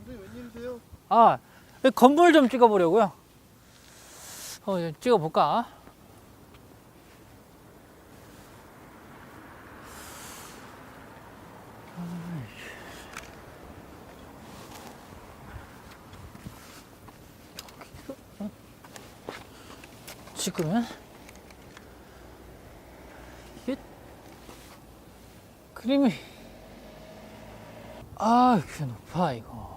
감독님 웬일이세요? 아, 건물 좀 찍어보려고요. 찍어볼까? 찍으면 이게 그림이 꽤 높아 이거.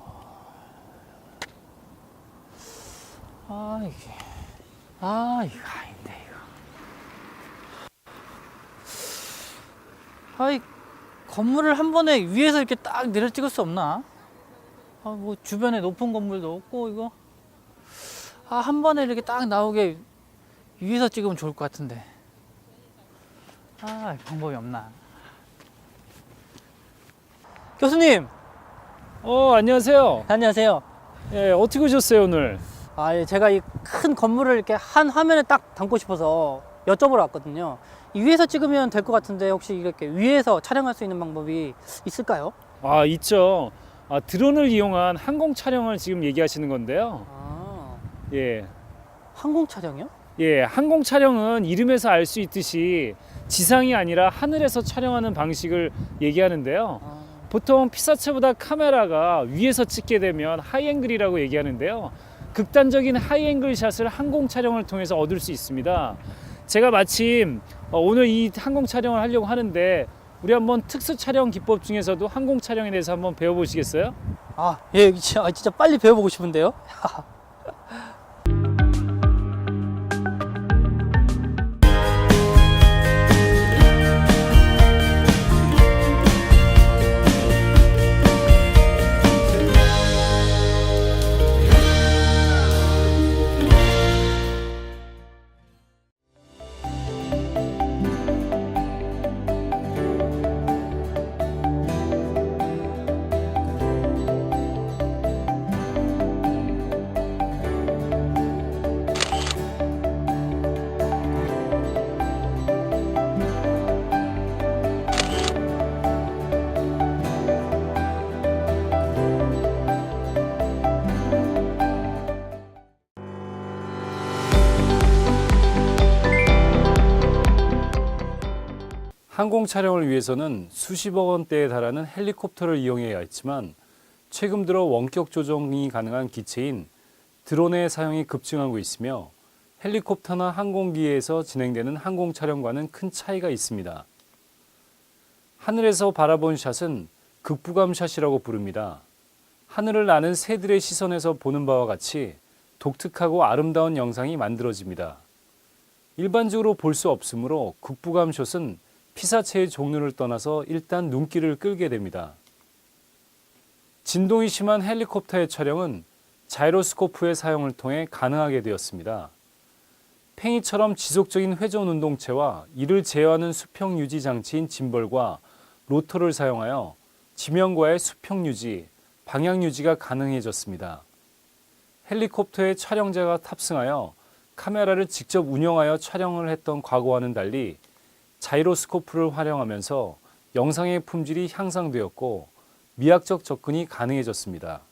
이게 이거 아닌데 이거. 이 건물을 한 번에 위에서 이렇게 딱 내려 찍을 수 없나? 뭐 주변에 높은 건물도 없고 이거. 한 번에 이렇게 딱 나오게 위에서 찍으면 좋을 것 같은데. 방법이 없나? 교수님! 안녕하세요. 안녕하세요. 예, 어떻게 오셨어요, 오늘? 예, 제가 이 큰 건물을 이렇게 한 화면에 딱 담고 싶어서 여쭤보러 왔거든요. 이 위에서 찍으면 될 것 같은데 혹시 이렇게 위에서 촬영할 수 있는 방법이 있을까요? 있죠. 드론을 이용한 항공 촬영을 지금 얘기하시는 건데요. 예. 항공 촬영이요? 예, 항공 촬영은 이름에서 알 수 있듯이 지상이 아니라 하늘에서 촬영하는 방식을 얘기하는데요. 보통 피사체보다 카메라가 위에서 찍게 되면 하이앵글이라고 얘기하는데요. 극단적인 하이앵글 샷을 항공 촬영을 통해서 얻을 수 있습니다. 제가 마침 오늘 이 항공 촬영을 하려고 하는데 우리 한번 특수 촬영 기법 중에서도 항공 촬영에 대해서 한번 배워보시겠어요? 예, 진짜 빨리 배워보고 싶은데요. 항공 촬영을 위해서는 수십억 원대에 달하는 헬리콥터를 이용해야 했지만 최근 들어 원격 조종이 가능한 기체인 드론의 사용이 급증하고 있으며 헬리콥터나 항공기에서 진행되는 항공 촬영과는 큰 차이가 있습니다. 하늘에서 바라본 샷은 극부감 샷이라고 부릅니다. 하늘을 나는 새들의 시선에서 보는 바와 같이 독특하고 아름다운 영상이 만들어집니다. 일반적으로 볼 수 없으므로 극부감 샷은 피사체의 종류를 떠나서 일단 눈길을 끌게 됩니다. 진동이 심한 헬리콥터의 촬영은 자이로스코프의 사용을 통해 가능하게 되었습니다. 팽이처럼 지속적인 회전 운동체와 이를 제어하는 수평 유지 장치인 짐벌과 로터를 사용하여 지면과의 수평 유지, 방향 유지가 가능해졌습니다. 헬리콥터에 촬영자가 탑승하여 카메라를 직접 운영하여 촬영을 했던 과거와는 달리 자이로스코프를 활용하면서 영상의 품질이 향상되었고 미학적 접근이 가능해졌습니다.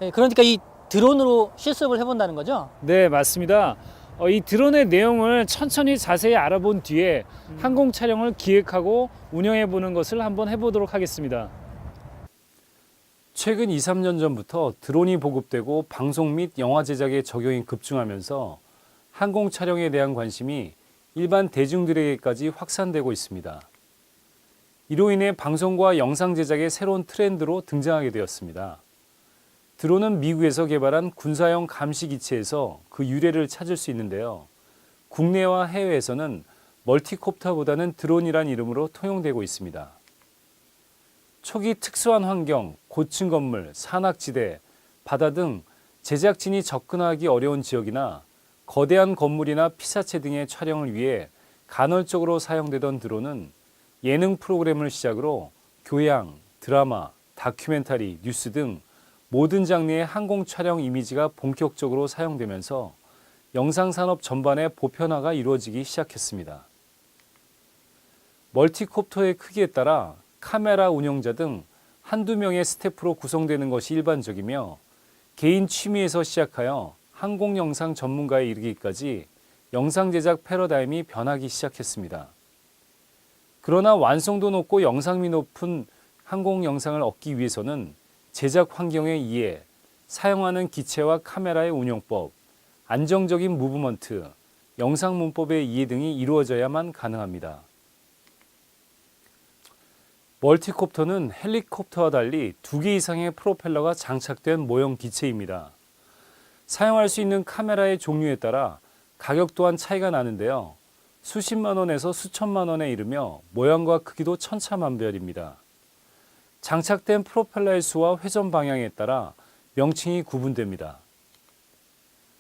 예, 그러니까 이 드론으로 실습을 해본다는 거죠? 네, 맞습니다. 이 드론의 내용을 천천히 자세히 알아본 뒤에 항공 촬영을 기획하고 운영해 보는 것을 한번 해보도록 하겠습니다. 최근 2, 3년 전부터 드론이 보급되고 방송 및 영화 제작에 적용이 급증하면서 항공 촬영에 대한 관심이 일반 대중들에게까지 확산되고 있습니다. 이로 인해 방송과 영상 제작의 새로운 트렌드로 등장하게 되었습니다. 드론은 미국에서 개발한 군사용 감시 기체에서 그 유래를 찾을 수 있는데요. 국내와 해외에서는 멀티콥터보다는 드론이란 이름으로 통용되고 있습니다. 초기 특수한 환경, 고층 건물, 산악지대, 바다 등 제작진이 접근하기 어려운 지역이나 거대한 건물이나 피사체 등의 촬영을 위해 간헐적으로 사용되던 드론은 예능 프로그램을 시작으로 교양, 드라마, 다큐멘터리, 뉴스 등 모든 장르의 항공 촬영 이미지가 본격적으로 사용되면서 영상산업 전반의 보편화가 이루어지기 시작했습니다. 멀티콥터의 크기에 따라 카메라 운영자 등 한두 명의 스태프로 구성되는 것이 일반적이며 개인 취미에서 시작하여 항공 영상 전문가에 이르기까지 영상 제작 패러다임이 변하기 시작했습니다. 그러나 완성도 높고 영상미 높은 항공 영상을 얻기 위해서는 제작 환경의 이해, 사용하는 기체와 카메라의 운용법, 안정적인 무브먼트, 영상 문법의 이해 등이 이루어져야만 가능합니다. 멀티콥터는 헬리콥터와 달리 2개 이상의 프로펠러가 장착된 모형 기체입니다. 사용할 수 있는 카메라의 종류에 따라 가격 또한 차이가 나는데요. 수십만 원에서 수천만 원에 이르며 모양과 크기도 천차만별입니다. 장착된 프로펠러의 수와 회전 방향에 따라 명칭이 구분됩니다.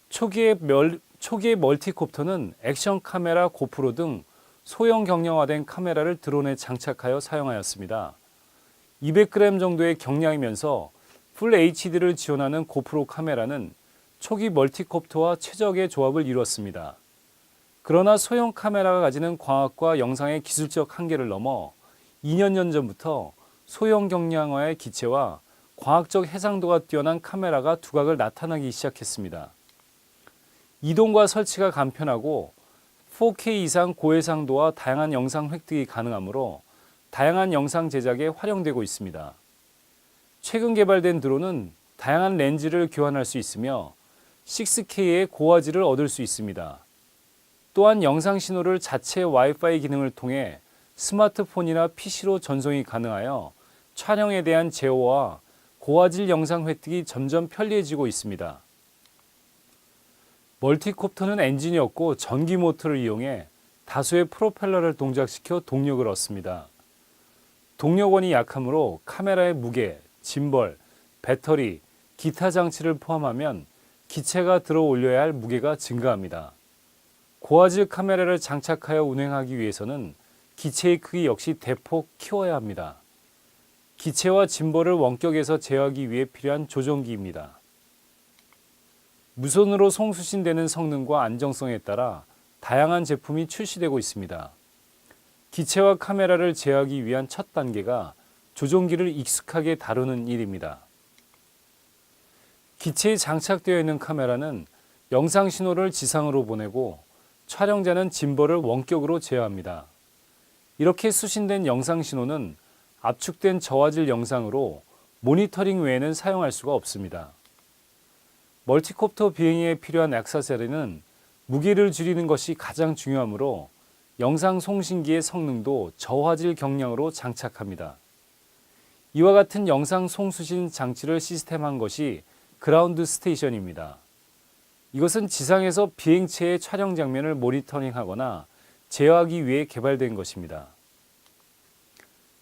초기의 멀티콥터는 액션 카메라 고프로 등 소형 경량화된 카메라를 드론에 장착하여 사용하였습니다. 200g 정도의 경량이면서 풀 HD를 지원하는 고프로 카메라는 초기 멀티콥터와 최적의 조합을 이루었습니다. 그러나 소형 카메라가 가지는 광학과 영상의 기술적 한계를 넘어 2년 전부터 소형 경량화의 기체와 과학적 해상도가 뛰어난 카메라가 두각을 나타나기 시작했습니다. 이동과 설치가 간편하고 4K 이상 고해상도와 다양한 영상 획득이 가능하므로 다양한 영상 제작에 활용되고 있습니다. 최근 개발된 드론은 다양한 렌즈를 교환할 수 있으며 6K의 고화질을 얻을 수 있습니다. 또한 영상 신호를 자체 와이파이 기능을 통해 스마트폰이나 PC로 전송이 가능하여 촬영에 대한 제어와 고화질 영상 획득이 점점 편리해지고 있습니다. 멀티콥터는 엔진이 없고 전기 모터를 이용해 다수의 프로펠러를 동작시켜 동력을 얻습니다. 동력원이 약하므로 카메라의 무게, 짐벌, 배터리, 기타 장치를 포함하면 기체가 들어 올려야 할 무게가 증가합니다. 고화질 카메라를 장착하여 운행하기 위해서는 기체의 크기 역시 대폭 키워야 합니다. 기체와 짐벌을 원격에서 제어하기 위해 필요한 조종기입니다. 무선으로 송수신되는 성능과 안정성에 따라 다양한 제품이 출시되고 있습니다. 기체와 카메라를 제어하기 위한 첫 단계가 조종기를 익숙하게 다루는 일입니다. 기체에 장착되어 있는 카메라는 영상 신호를 지상으로 보내고 촬영자는 짐벌을 원격으로 제어합니다. 이렇게 수신된 영상 신호는 압축된 저화질 영상으로 모니터링 외에는 사용할 수가 없습니다. 멀티콥터 비행에 필요한 액세서리는 무게를 줄이는 것이 가장 중요하므로 영상 송신기의 성능도 저화질 경량으로 장착합니다. 이와 같은 영상 송수신 장치를 시스템한 것이 그라운드 스테이션입니다. 이것은 지상에서 비행체의 촬영 장면을 모니터링하거나 제어하기 위해 개발된 것입니다.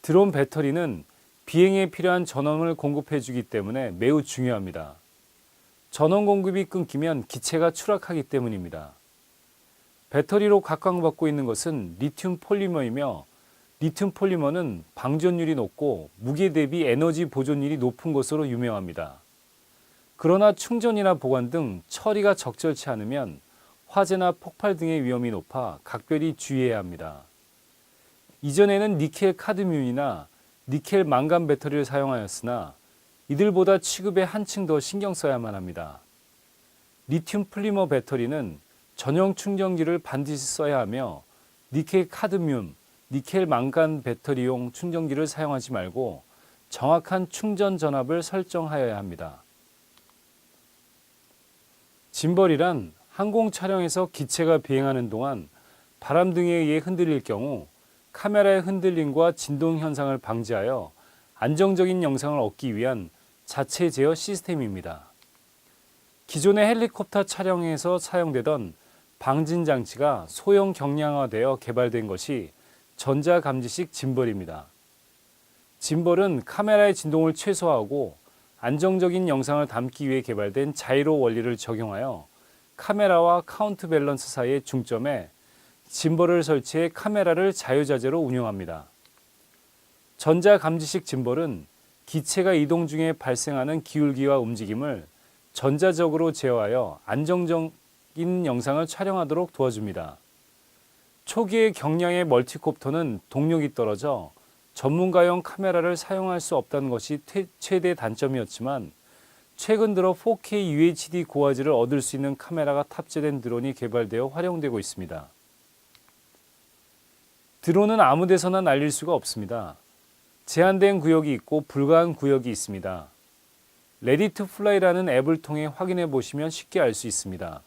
드론 배터리는 비행에 필요한 전원을 공급해 주기 때문에 매우 중요합니다. 전원 공급이 끊기면 기체가 추락하기 때문입니다. 배터리로 각광받고 있는 것은 리튬 폴리머이며 리튬 폴리머는 방전율이 높고 무게 대비 에너지 보존율이 높은 것으로 유명합니다. 그러나 충전이나 보관 등 처리가 적절치 않으면 화재나 폭발 등의 위험이 높아 각별히 주의해야 합니다. 이전에는 니켈 카드뮴이나 니켈 망간 배터리를 사용하였으나 이들보다 취급에 한층 더 신경 써야만 합니다. 리튬 플리머 배터리는 전용 충전기를 반드시 써야 하며 니켈 카드뮴, 니켈 망간 배터리용 충전기를 사용하지 말고 정확한 충전 전압을 설정하여야 합니다. 짐벌이란 항공 촬영에서 기체가 비행하는 동안 바람 등에 의해 흔들릴 경우 카메라의 흔들림과 진동 현상을 방지하여 안정적인 영상을 얻기 위한 자체 제어 시스템입니다. 기존의 헬리콥터 촬영에서 사용되던 방진 장치가 소형 경량화되어 개발된 것이 전자감지식 짐벌입니다. 짐벌은 카메라의 진동을 최소화하고 안정적인 영상을 담기 위해 개발된 자이로 원리를 적용하여 카메라와 카운트 밸런스 사이의 중점에 짐벌을 설치해 카메라를 자유자재로 운영합니다. 전자감지식 짐벌은 기체가 이동 중에 발생하는 기울기와 움직임을 전자적으로 제어하여 안정적인 영상을 촬영하도록 도와줍니다. 초기의 경량의 멀티콥터는 동력이 떨어져 전문가용 카메라를 사용할 수 없다는 것이 최대 단점이었지만 최근 들어 4K UHD 고화질을 얻을 수 있는 카메라가 탑재된 드론이 개발되어 활용되고 있습니다. 드론은 아무 데서나 날릴 수가 없습니다. 제한된 구역이 있고 불가한 구역이 있습니다. 레디 투 플라이라는 앱을 통해 확인해 보시면 쉽게 알 수 있습니다.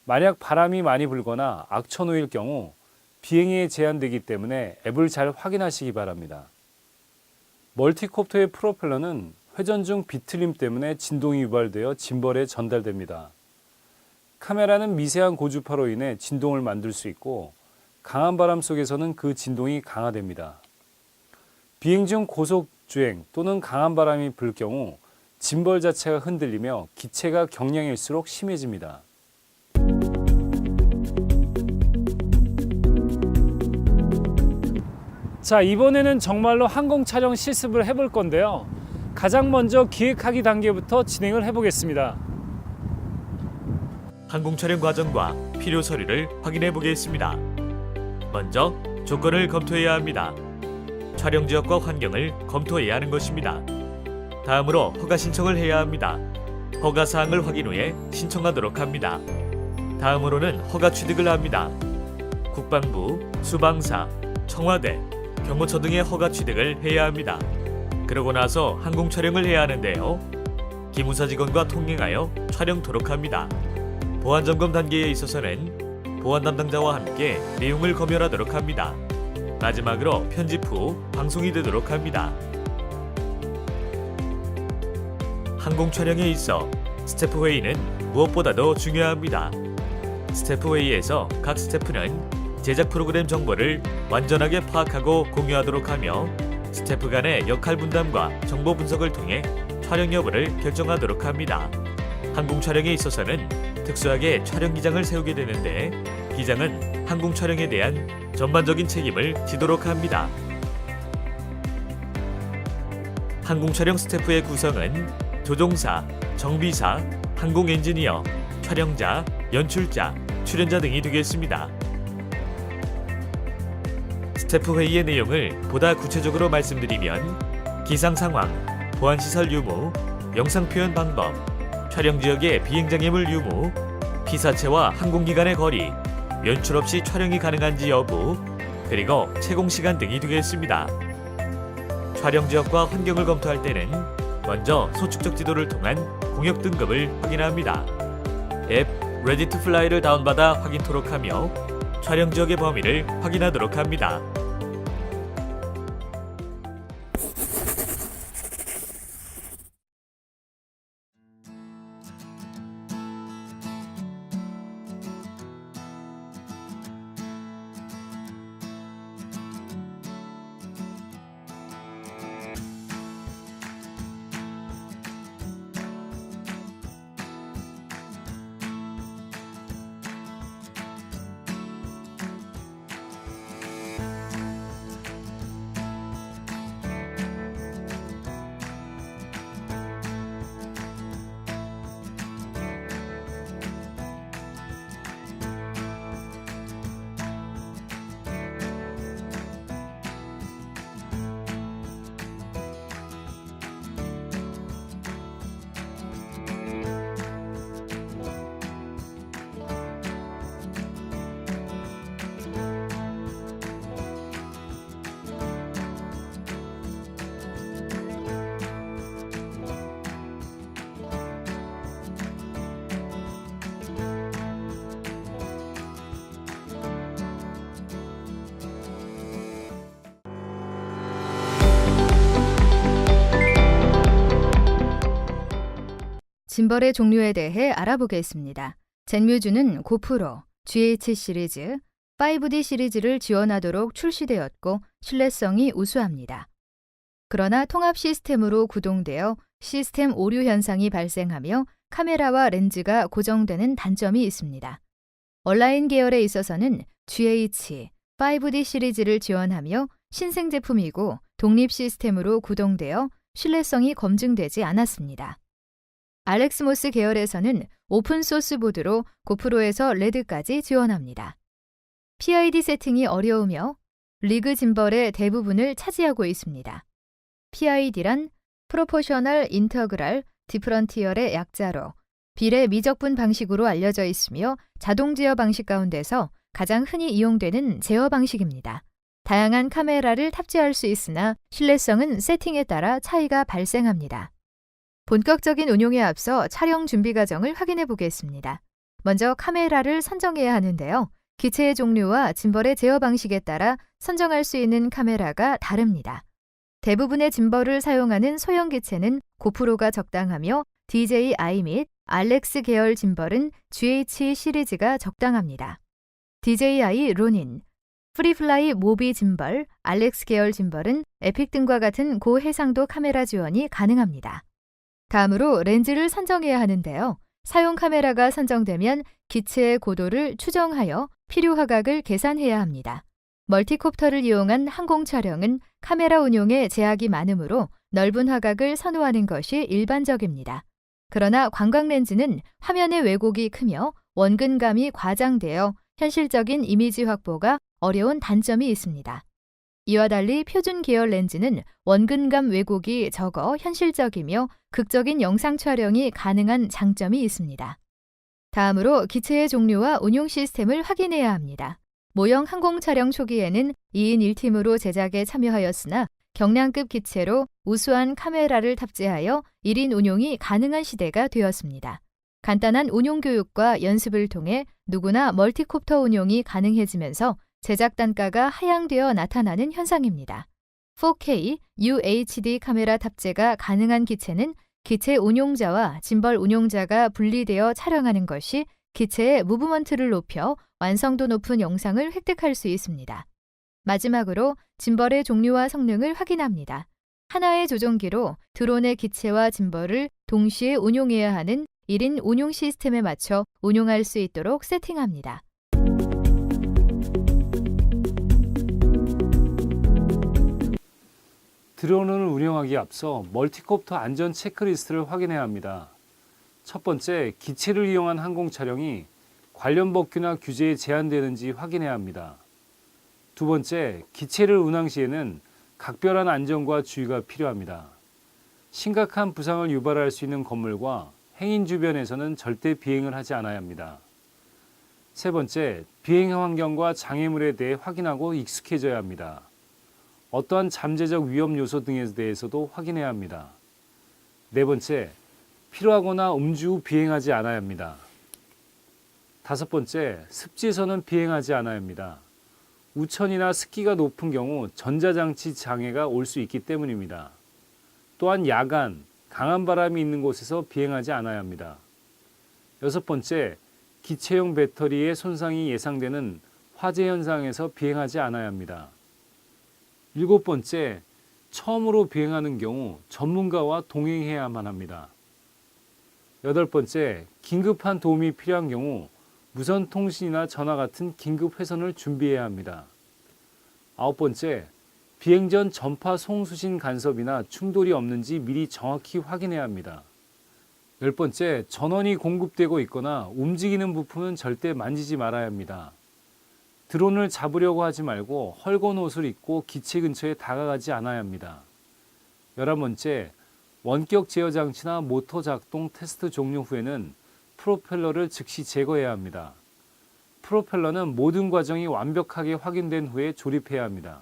만약 바람이 많이 불거나 악천후일 경우 비행에 제한되기 때문에 앱을 잘 확인하시기 바랍니다. 멀티콥터의 프로펠러는 회전 중 비틀림 때문에 진동이 유발되어 짐벌에 전달됩니다. 카메라는 미세한 고주파로 인해 진동을 만들 수 있고 강한 바람 속에서는 그 진동이 강화됩니다. 비행 중 고속 주행 또는 강한 바람이 불 경우 짐벌 자체가 흔들리며 기체가 경량일수록 심해집니다. 자, 이번에는 정말로 항공 촬영 실습을 해볼 건데요. 가장 먼저 기획하기 단계부터 진행을 해보겠습니다. 항공 촬영 과정과 필요 서류를 확인해 보겠습니다. 먼저 조건을 검토해야 합니다. 촬영 지역과 환경을 검토해야 하는 것입니다. 다음으로 허가 신청을 해야 합니다. 허가 사항을 확인 후에 신청하도록 합니다. 다음으로는 허가 취득을 합니다. 국방부, 수방사, 청와대, 경호처 등의 허가 취득을 해야 합니다. 그러고 나서 항공 촬영을 해야 하는데요. 기무사 직원과 통행하여 촬영토록 합니다. 보안 점검 단계에 있어서는 보안 담당자와 함께 내용을 검열하도록 합니다. 마지막으로 편집 후 방송이 되도록 합니다. 항공 촬영에 있어 스태프 회의는 무엇보다도 중요합니다. 스태프 회의에서 각 스태프는 제작 프로그램 정보를 완전하게 파악하고 공유하도록 하며 스태프 간의 역할 분담과 정보 분석을 통해 촬영 여부를 결정하도록 합니다. 항공 촬영에 있어서는 특수하게 촬영 기장을 세우게 되는데 기장은 항공 촬영에 대한 전반적인 책임을 지도록 합니다. 항공 촬영 스태프의 구성은 조종사, 정비사, 항공 엔지니어, 촬영자, 연출자, 출연자 등이 되겠습니다. 스태프 회의의 내용을 보다 구체적으로 말씀드리면 기상 상황, 보안시설 유무, 영상 표현 방법, 촬영 지역의 비행장애물 유무, 피사체와 항공기간의 거리, 연출 없이 촬영이 가능한지 여부, 그리고 채공 시간 등이 되겠습니다. 촬영 지역과 환경을 검토할 때는 먼저 소축적 지도를 통한 공역 등급을 확인합니다. 앱 레디 투 플라이를 다운받아 확인토록 하며 촬영 지역의 범위를 확인하도록 합니다. 짐벌의 종류에 대해 알아보겠습니다. 젠뮤즈는 고프로, GH 시리즈, 5D 시리즈를 지원하도록 출시되었고 신뢰성이 우수합니다. 그러나 통합 시스템으로 구동되어 시스템 오류 현상이 발생하며 카메라와 렌즈가 고정되는 단점이 있습니다. 얼라인 계열에 있어서는 GH, 5D 시리즈를 지원하며 신생 제품이고 독립 시스템으로 구동되어 신뢰성이 검증되지 않았습니다. 알렉스모스 계열에서는 오픈소스 보드로 고프로에서 레드까지 지원합니다. PID 세팅이 어려우며 리그 짐벌의 대부분을 차지하고 있습니다. PID란 프로포셔널 인터그랄 디프런티얼의 약자로 비례 미적분 방식으로 알려져 있으며 자동 제어 방식 가운데서 가장 흔히 이용되는 제어 방식입니다. 다양한 카메라를 탑재할 수 있으나 신뢰성은 세팅에 따라 차이가 발생합니다. 본격적인 운용에 앞서 촬영 준비 과정을 확인해 보겠습니다. 먼저 카메라를 선정해야 하는데요. 기체의 종류와 짐벌의 제어 방식에 따라 선정할 수 있는 카메라가 다릅니다. 대부분의 짐벌을 사용하는 소형 기체는 고프로가 적당하며 DJI 및 알렉스 계열 짐벌은 GH 시리즈가 적당합니다. DJI 로닌, 프리플라이 모비 짐벌, 알렉스 계열 짐벌은 에픽 등과 같은 고해상도 카메라 지원이 가능합니다. 다음으로 렌즈를 선정해야 하는데요. 사용 카메라가 선정되면 기체의 고도를 추정하여 필요 화각을 계산해야 합니다. 멀티콥터를 이용한 항공 촬영은 카메라 운용에 제약이 많으므로 넓은 화각을 선호하는 것이 일반적입니다. 그러나 관광 렌즈는 화면의 왜곡이 크며 원근감이 과장되어 현실적인 이미지 확보가 어려운 단점이 있습니다. 이와 달리 표준 계열 렌즈는 원근감 왜곡이 적어 현실적이며 극적인 영상 촬영이 가능한 장점이 있습니다. 다음으로 기체의 종류와 운용 시스템을 확인해야 합니다. 모형 항공 촬영 초기에는 2인 1팀으로 제작에 참여하였으나 경량급 기체로 우수한 카메라를 탑재하여 1인 운용이 가능한 시대가 되었습니다. 간단한 운용 교육과 연습을 통해 누구나 멀티콥터 운용이 가능해지면서 제작 단가가 하향되어 나타나는 현상입니다. 4K UHD 카메라 탑재가 가능한 기체는 기체 운용자와 짐벌 운용자가 분리되어 촬영하는 것이 기체의 무브먼트를 높여 완성도 높은 영상을 획득할 수 있습니다. 마지막으로 짐벌의 종류와 성능을 확인합니다. 하나의 조종기로 드론의 기체와 짐벌을 동시에 운용해야 하는 1인 운용 시스템에 맞춰 운용할 수 있도록 세팅합니다. 드론을 운영하기에 앞서 멀티콥터 안전 체크리스트를 확인해야 합니다. 첫 번째, 기체를 이용한 항공 촬영이 관련 법규나 규제에 제한되는지 확인해야 합니다. 두 번째, 기체를 운항 시에는 각별한 안전과 주의가 필요합니다. 심각한 부상을 유발할 수 있는 건물과 행인 주변에서는 절대 비행을 하지 않아야 합니다. 세 번째, 비행 환경과 장애물에 대해 확인하고 익숙해져야 합니다. 어떠한 잠재적 위험 요소 등에 대해서도 확인해야 합니다. 네 번째, 피로하거나 음주 후 비행하지 않아야 합니다. 다섯 번째, 습지에서는 비행하지 않아야 합니다. 우천이나 습기가 높은 경우 전자장치 장애가 올 수 있기 때문입니다. 또한 야간, 강한 바람이 있는 곳에서 비행하지 않아야 합니다. 여섯 번째, 기체용 배터리의 손상이 예상되는 화재 현상에서 비행하지 않아야 합니다. 일곱 번째, 처음으로 비행하는 경우 전문가와 동행해야만 합니다. 여덟 번째, 긴급한 도움이 필요한 경우 무선 통신이나 전화 같은 긴급 회선을 준비해야 합니다. 아홉 번째, 비행 전 전파 송수신 간섭이나 충돌이 없는지 미리 정확히 확인해야 합니다. 열 번째, 전원이 공급되고 있거나 움직이는 부품은 절대 만지지 말아야 합니다. 드론을 잡으려고 하지 말고 헐건 옷을 입고 기체 근처에 다가가지 않아야 합니다. 11번째, 원격 제어 장치나 모터 작동 테스트 종료 후에는 프로펠러를 즉시 제거해야 합니다. 프로펠러는 모든 과정이 완벽하게 확인된 후에 조립해야 합니다.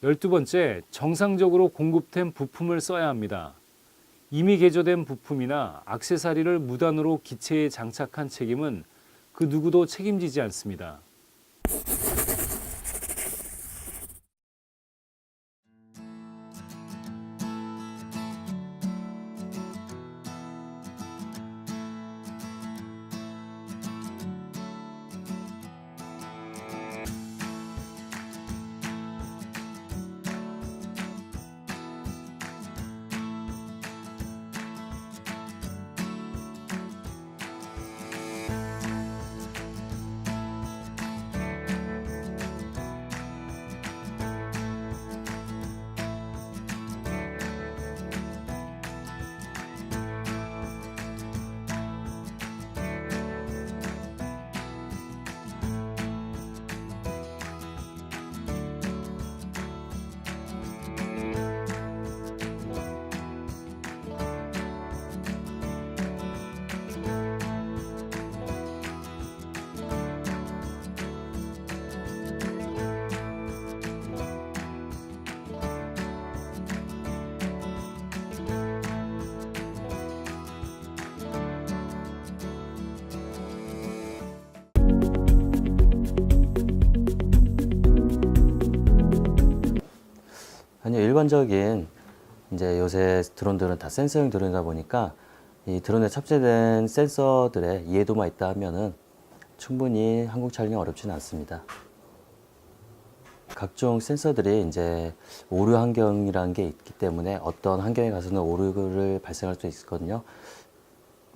12번째, 정상적으로 공급된 부품을 써야 합니다. 이미 개조된 부품이나 액세서리를 무단으로 기체에 장착한 책임은 그 누구도 책임지지 않습니다. 아니요, 일반적인 이제 요새 드론들은 다 센서형 드론이다 보니까 이 드론에 탑재된 센서들의 이해도만 있다 하면은 충분히 항공 촬영이 어렵지는 않습니다. 각종 센서들이 이제 오류 환경이라는 게 있기 때문에 어떤 환경에 가서는 오류를 발생할 수 있거든요.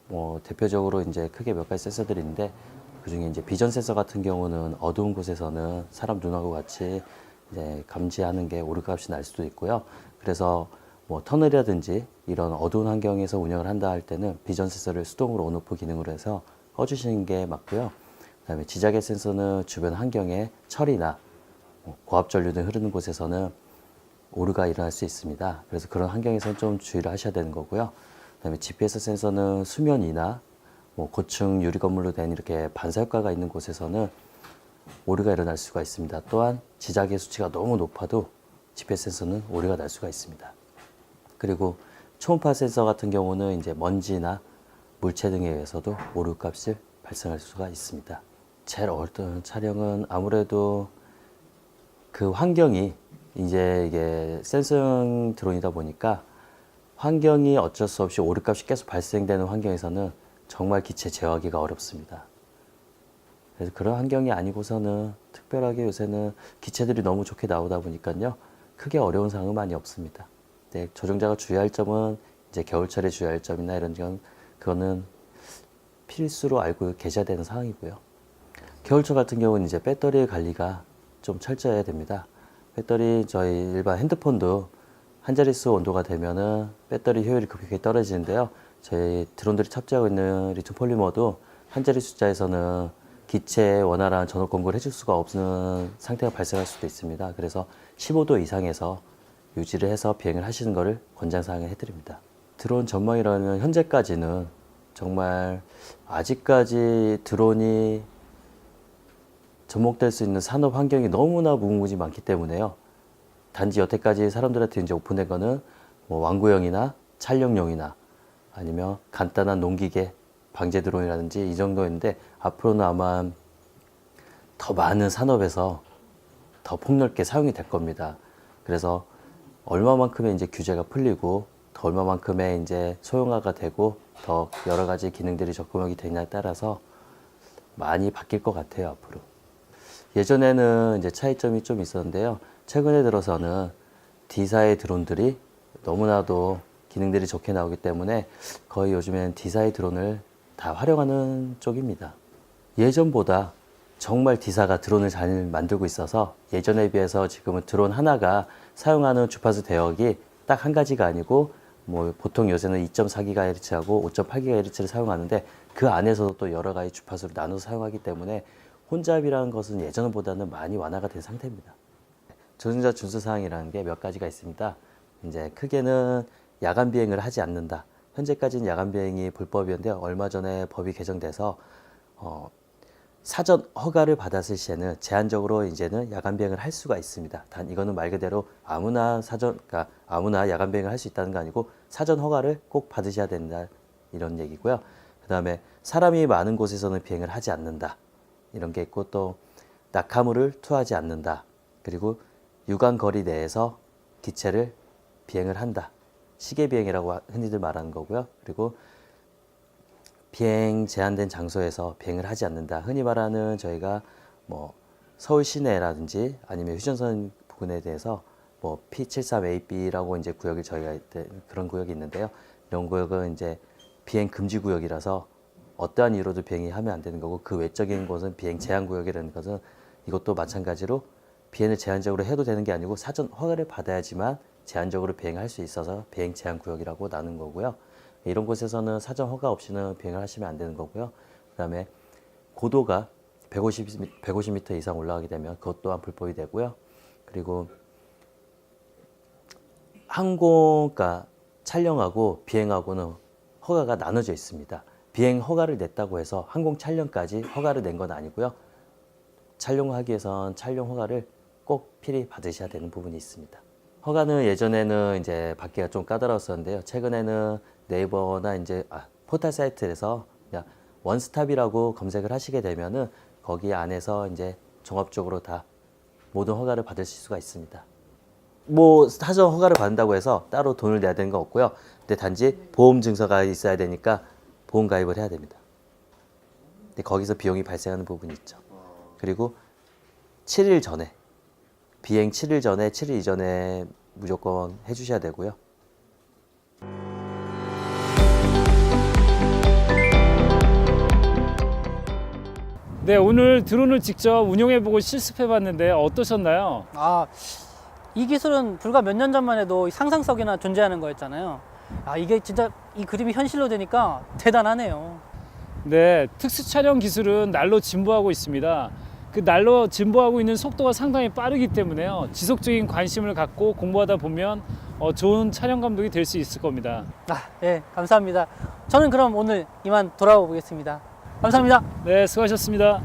뭐 대표적으로 이제 크게 몇 가지 센서들이 있는데 그중에 이제 비전 센서 같은 경우는 어두운 곳에서는 사람 눈하고 같이 이제 감지하는 게 오류값이 날 수도 있고요. 그래서 뭐 터널이라든지 이런 어두운 환경에서 운영을 한다 할 때는 비전 센서를 수동으로 온오프 기능으로 해서 꺼주시는 게 맞고요. 그다음에 지자계 센서는 주변 환경에 철이나 고압 전류 등 흐르는 곳에서는 오류가 일어날 수 있습니다. 그래서 그런 환경에서는 좀 주의를 하셔야 되는 거고요. 그다음에 GPS 센서는 수면이나 뭐 고층 유리 건물로 된 이렇게 반사 효과가 있는 곳에서는 오류가 일어날 수가 있습니다. 또한 지자계 수치가 너무 높아도 GPS 센서는 오류가 날 수가 있습니다. 그리고 초음파 센서 같은 경우는 이제 먼지나 물체 등에 의해서도 오류 값이 발생할 수가 있습니다. 제일 어려운 촬영은 아무래도 그 환경이 이제 이게 센서형 드론이다 보니까 환경이 어쩔 수 없이 오류값이 계속 발생되는 환경에서는 정말 기체 제어하기가 어렵습니다. 그래서 그런 환경이 아니고서는 특별하게 요새는 기체들이 너무 좋게 나오다 보니까요. 크게 어려운 사항은 많이 없습니다. 네, 조종자가 주의할 점은 이제 겨울철에 주의할 점이나 이런 건 그거는 필수로 알고 계셔야 되는 상황이고요. 겨울철 같은 경우는 이제 배터리 관리가 좀 철저해야 됩니다. 배터리 저희 일반 핸드폰도 한 자릿수 온도가 되면은 배터리 효율이 급격히 떨어지는데요. 저희 드론들이 탑재하고 있는 리튬 폴리머도 한 자릿 숫자에서는 기체에 원활한 전원 공급을 해줄 수가 없는 상태가 발생할 수도 있습니다. 그래서 15도 이상에서 유지를 해서 비행을 하시는 것을 권장사항을 해드립니다. 드론 전망이라면 현재까지는 정말 아직까지 드론이 접목될 수 있는 산업 환경이 너무나 무궁무진이 많기 때문에요. 단지 여태까지 사람들한테 이제 오픈된 거는 뭐 완구형이나 촬영용이나 아니면 간단한 농기계 방제 드론이라든지 이 정도인데 앞으로는 아마 더 많은 산업에서 더 폭넓게 사용이 될 겁니다. 그래서 얼마만큼의 이제 규제가 풀리고 더 얼마만큼의 이제 소형화가 되고 더 여러 가지 기능들이 접목이 되냐에 따라서 많이 바뀔 것 같아요, 앞으로. 예전에는 이제 차이점이 좀 있었는데요. 최근에 들어서는 D사의 드론들이 너무나도 기능들이 좋게 나오기 때문에 거의 요즘엔 D사의 드론을 다 활용하는 쪽입니다. 예전보다 정말 D사가 드론을 잘 만들고 있어서 예전에 비해서 지금은 드론 하나가 사용하는 주파수 대역이 딱 한 가지가 아니고 뭐 보통 요새는 2.4GHz하고 5.8GHz를 사용하는데 그 안에서도 또 여러 가지 주파수를 나눠서 사용하기 때문에 혼잡이라는 것은 예전보다는 많이 완화가 된 상태입니다. 조종자 준수사항이라는 게 몇 가지가 있습니다. 이제 크게는 야간 비행을 하지 않는다. 현재까지는 야간 비행이 불법이었는데 얼마 전에 법이 개정돼서 사전 허가를 받았을 시에는 제한적으로 이제는 야간 비행을 할 수가 있습니다. 단 이거는 말 그대로 아무나 그러니까 아무나 야간 비행을 할 수 있다는 거 아니고 사전 허가를 꼭 받으셔야 된다 이런 얘기고요. 그다음에 사람이 많은 곳에서는 비행을 하지 않는다. 이런 게 있고 또 낙하물을 투하하지 않는다. 그리고 유관 거리 내에서 기체를 비행을 한다. 시계 비행이라고 흔히들 말하는 거고요. 그리고 비행 제한된 장소에서 비행을 하지 않는다. 흔히 말하는 저희가 뭐 서울 시내라든지 아니면 휴전선 부근에 대해서 뭐 P73AB라고 이제 구역이 저희가 그런 구역이 있는데요. 이런 구역은 이제 비행 금지 구역이라서 어떠한 이유로도 비행이 하면 안 되는 거고 그 외적인 곳은 비행 제한 구역이라는 것은 이것도 마찬가지로 비행을 제한적으로 해도 되는 게 아니고 사전 허가를 받아야지만 제한적으로 비행할 수 있어서 비행 제한 구역이라고 나눈 거고요. 이런 곳에서는 사전 허가 없이는 비행을 하시면 안 되는 거고요. 그 다음에 고도가 150m 이상 올라가게 되면 그것 또한 불법이 되고요. 그리고 항공가 촬영하고 비행하고는 허가가 나눠져 있습니다. 비행 허가를 냈다고 해서 항공 촬영까지 허가를 낸 건 아니고요. 촬영하기 위해선 촬영 허가를 꼭 필히 받으셔야 되는 부분이 있습니다. 허가는 예전에는 이제 받기가 좀 까다로웠었는데요. 최근에는 네이버나 이제 포털 사이트에서 그냥 원스톱이라고 검색을 하시게 되면은 거기 안에서 이제 종합적으로 다 모든 허가를 받으실 수가 있습니다. 뭐 사전 허가를 받는다고 해서 따로 돈을 내야 되는 건 없고요. 근데 단지 보험 증서가 있어야 되니까 보험 가입을 해야 됩니다. 근데 거기서 비용이 발생하는 부분이 있죠. 그리고 7일 전에, 비행 7일 전에, 7일 이전에 무조건 해주셔야 되고요. 네, 오늘 드론을 직접 운용해보고 실습해봤는데 어떠셨나요? 아, 이 기술은 불과 몇 년 전만 해도 상상속에나 존재하는 거였잖아요. 아, 이게 진짜 이 그림이 현실로 되니까 대단하네요. 네, 특수 촬영 기술은 날로 진보하고 있습니다. 그 날로 진보하고 있는 속도가 상당히 빠르기 때문에요. 지속적인 관심을 갖고 공부하다 보면 좋은 촬영 감독이 될 수 있을 겁니다. 아, 예, 감사합니다. 저는 그럼 오늘 이만 돌아가 보겠습니다. 감사합니다. 네, 수고하셨습니다.